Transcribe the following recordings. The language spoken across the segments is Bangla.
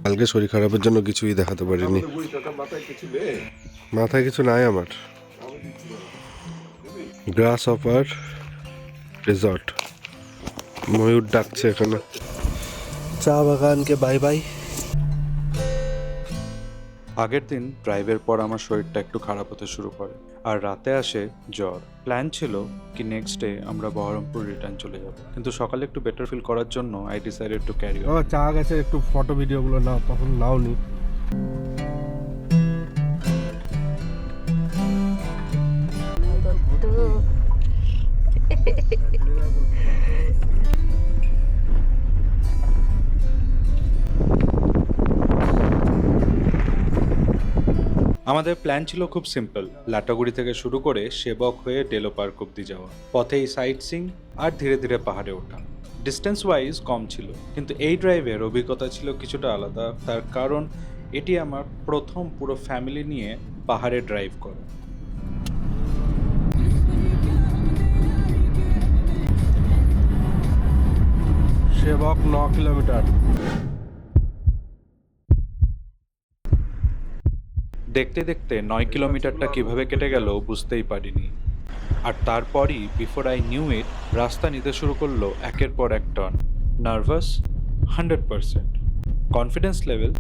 কালকে শরীর খারাপের জন্য কিছুই দেখাতে পারিনি। মাথায় কিছু নাই আমার। গ্রাস অফার রিসর্ট, ময়ূর ডাকছে এখানে। চা বাগানকে বাই বাই। আগের দিন ড্রাইভের পর আমার শরীরটা একটু খারাপ হতে শুরু করে আর রাতে আসে জ্বর। প্ল্যান ছিল কি নেক্সট ডে আমরা বহরমপুর রিটার্ন চলে যাব, কিন্তু সকালে একটু বেটার ফিল করার জন্য I decided to carry on. চা গেছে, একটু ফটো ভিডিওগুলো নাও, তখন নাওনি। আমাদের প্ল্যান ছিল খুব সিম্পল, লাটাগুড়ি থেকে শুরু করে সেবক হয়ে ডেলো পার্ক অব্দি যাওয়া, পথেই সাইট সিং আর ধীরে ধীরে পাহাড়ে ওঠা। ডিস্টেন্স ওয়াইজ কম ছিল, কিন্তু এই ড্রাইভের অভিজ্ঞতা ছিল কিছুটা আলাদা। তার কারণ এটি আমার প্রথম পুরো ফ্যামিলি নিয়ে পাহাড়ে ড্রাইভ করা। সেবক 9 কিলোমিটার। দেখতে দেখতে 9 কিলোমিটারটা কিভাবে কেটে গেল বুঝতেই পারিনি। আর তারপরই বিফোর আই নিউ ইট রাস্তা নিতে শুরু করলো একের পর এক টার্ন। নার্ভাস 100%, কনফিডেন্স লেভেল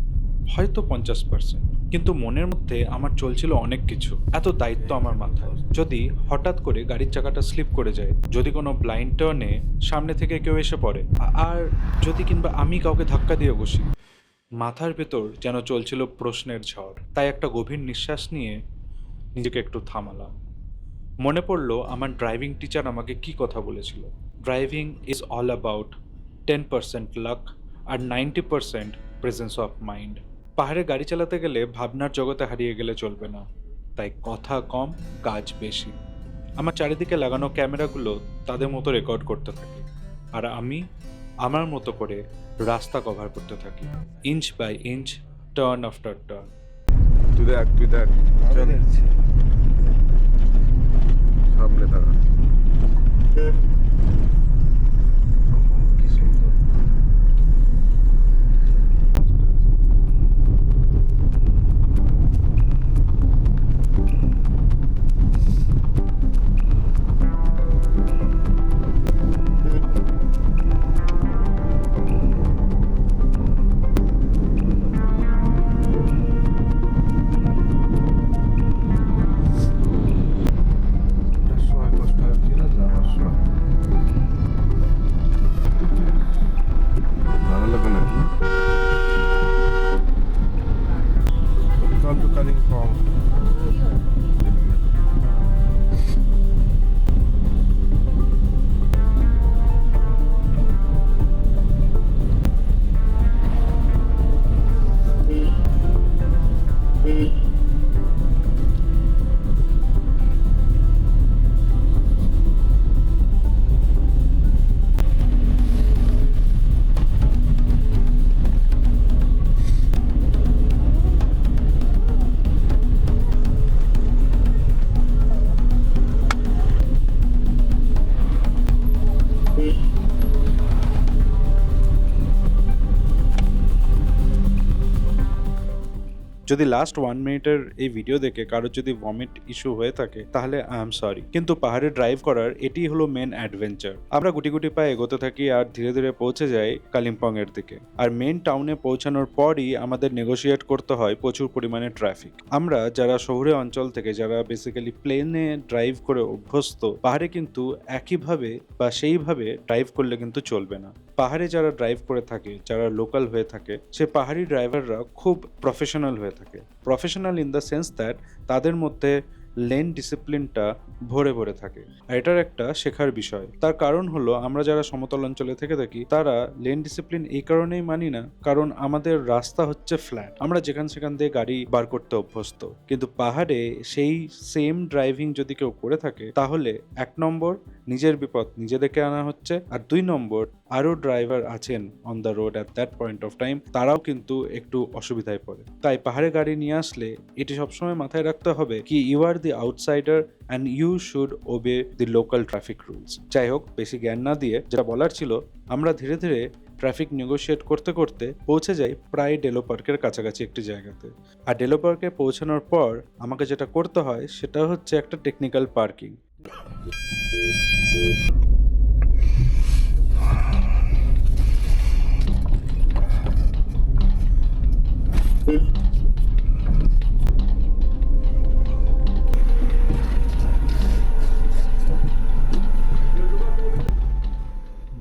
হয়তো 50%, কিন্তু মনের মধ্যে আমার চলছিল অনেক কিছু। এত দায়িত্ব আমার মাথায়, যদি হঠাৎ করে গাড়ির চাকাটা স্লিপ করে যায়, যদি কোনো ব্লাইন্ড টার্নে সামনে থেকে কেউ এসে পড়ে, আর যদি কিংবা আমি কাউকে ধাক্কা দিয়ে বসি। মাথার ভেতর যেন চলছিল প্রশ্নের ঝড়। তাই একটা গভীর নিঃশ্বাস নিয়ে নিজেকে একটু থামালাম। মনে পড়লো আমার ড্রাইভিং টিচার আমাকে কি কথা বলেছিল, driving is all about 10% luck আর 90% প্রেজেন্স অফ মাইন্ড। পাহাড়ে গাড়ি চালাতে গেলে ভাবনার জগতে হারিয়ে গেলে চলবে না, তাই কথা কম কাজ বেশি। আমার চারিদিকে লাগানো ক্যামেরাগুলো তাদের মতো রেকর্ড করতে থাকে, আর আমি আমার মতো করে রাস্তা কভার করতে থাকি, inch by inch, turn after turn. তুই দেখ সামনে থাকা। কি সুন্দর। ভালো লাগে না। Welcome to Kalimpong. যদি লাস্ট 1 মিনিটের এই ভিডিও দেখে কারোর যদি ভমিট ইস্যু হয়ে থাকে তাহলে আই এম সরি, কিন্তু পাহাড়ে ড্রাইভ করার এটি হলো মেন অ্যাডভেঞ্চার। আমরা গুটি গুটি পায়ে এগোতে থাকি আর ধীরে ধীরে পৌঁছে যাই কালিম্পং এর দিকে। আর মেন টাউনে পৌঁছানোর পরই আমাদের নেগোশিয়েট করতে হয় প্রচুর পরিমাণে ট্রাফিক। আমরা যারা শহুরে অঞ্চল থেকে, যারা বেসিক্যালি প্লেনে ড্রাইভ করে অভ্যস্ত, পাহাড়ে কিন্তু একইভাবে বা সেইভাবে ড্রাইভ করলে কিন্তু চলবে না। পাহাড়ে যারা ড্রাইভ করে থাকে, যারা লোকাল হয়ে থাকে, সে পাহাড়ি ড্রাইভাররা খুব প্রফেশনাল হয়ে থাকে। Professional in the sense that তাদের মধ্যে লেন ডিসিপ্লিনটা ভরে ভরে থাকে, আর এটার একটা শেখার বিষয়। তার কারণ হলো আমরা যারা সমতল অঞ্চলে থেকে থাকি তারা লেন ডিসিপ্লিন এই কারণেই মানি না, কারণ আমাদের রাস্তা হচ্ছে ফ্ল্যাট, আমরা যেখান সেখান দিয়ে গাড়ি বার করতে অভ্যস্ত। কিন্তু পাহাড়ে সেই সেম ড্রাইভিং যদি কেউ করে থাকে তাহলে 1 নম্বর নিজের বিপদ নিজে দেখে আনা হচ্ছে, আর 2 নম্বর আরও ড্রাইভার আছেন on the road at that point of time, তারাও কিন্তু একটু অসুবিধায় পড়ে। তাই পাহাড়ে গাড়ি নিয়ে আসলে এটি সবসময় মাথায় রাখতে হবে কি you are the outsider and you should obey the local traffic rules. যাই হোক, বেশি জ্ঞান না দিয়ে যেটা বলার ছিল, আমরা ধীরে ধীরে ট্রাফিক নেগোশিয়েট করতে করতে পৌঁছে যাই প্রায় ডেলো পার্কের কাছাকাছি একটি জায়গাতে। আর ডেলো পার্কে পৌঁছানোর পর আমাকে যেটা করতে হয় সেটা হচ্ছে একটা টেকনিক্যাল পার্কিং।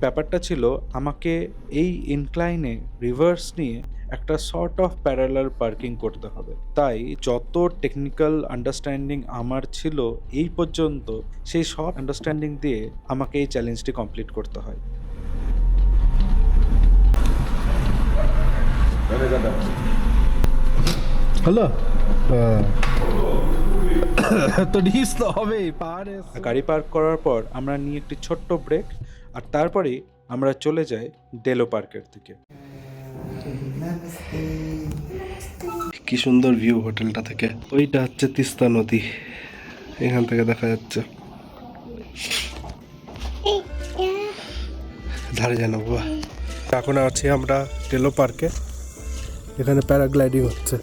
ব্যাপারটা ছিল আমাকে এই ইনক্লাইনে রিভার্স নিয়ে একটা সর্ট অফ প্যারালাল পার্কিং করতে হবে। তাই যত টেকনিক্যাল আন্ডারস্ট্যান্ডিং আমার ছিল এই পর্যন্ত, সেই সব আন্ডারস্ট্যান্ডিং দিয়ে আমাকে এই চ্যালেঞ্জটি কমপ্লিট করতে হয়। হ্যালো তো ডিস তো হবেই পাহাড়ে। গাড়ি পার্ক করার পর আমরা নিয়ে একটি ছোট্ট ব্রেক, আর তারপরেই আমরা চলে যাই ডেলো পার্কের দিকে। কি সুন্দর ভিউ হোটেলটা থেকে। ওইটা হচ্ছে তিস্তা নদী, এখান থেকে দেখা যাচ্ছে। ধারে জানো বাবা। এখন আছি আমরা ডেলো পার্কে, এখানে প্যারাগ্লাইডিং হচ্ছে।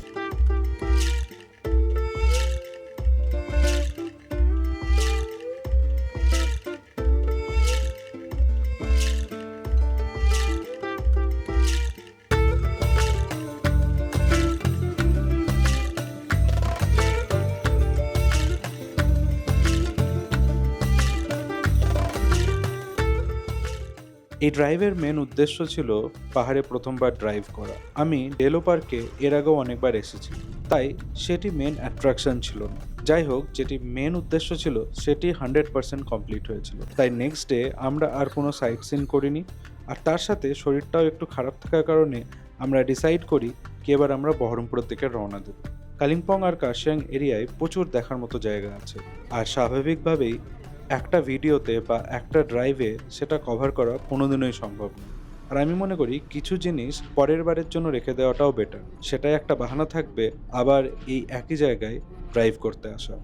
এই ড্রাইভের মেন উদ্দেশ্য ছিল পাহাড়ে প্রথমবার ড্রাইভ করা। আমি ডেলো পার্কে এর আগেও অনেকবার এসেছি, তাই সেটি মেন অ্যাট্রাকশন ছিল না। যাই হোক, যেটি মেন উদ্দেশ্য ছিল সেটি 100% কমপ্লিট হয়েছিল। তাই নেক্সট ডে আমরা আর কোনো সাইট সিন করিনি, আর তার সাথে শরীরটাও একটু খারাপ থাকার কারণে আমরা ডিসাইড করি কি এবার আমরা বহরমপুরের দিকে রওনা দেব। কালিম্পং আর কার্শিয়াং এরিয়ায় প্রচুর দেখার মতো জায়গা আছে, আর স্বাভাবিকভাবেই একটা ভিডিওতে বা একটা ড্রাইভে সেটা কভার করা কোনোদিনই সম্ভব না। আর আমি মনে করি কিছু জিনিস পরের বারের জন্য রেখে দেওয়াটাও বেটার, সেটাই একটা বাহানা থাকবে আবার এই একই জায়গায় ড্রাইভ করতে আসা।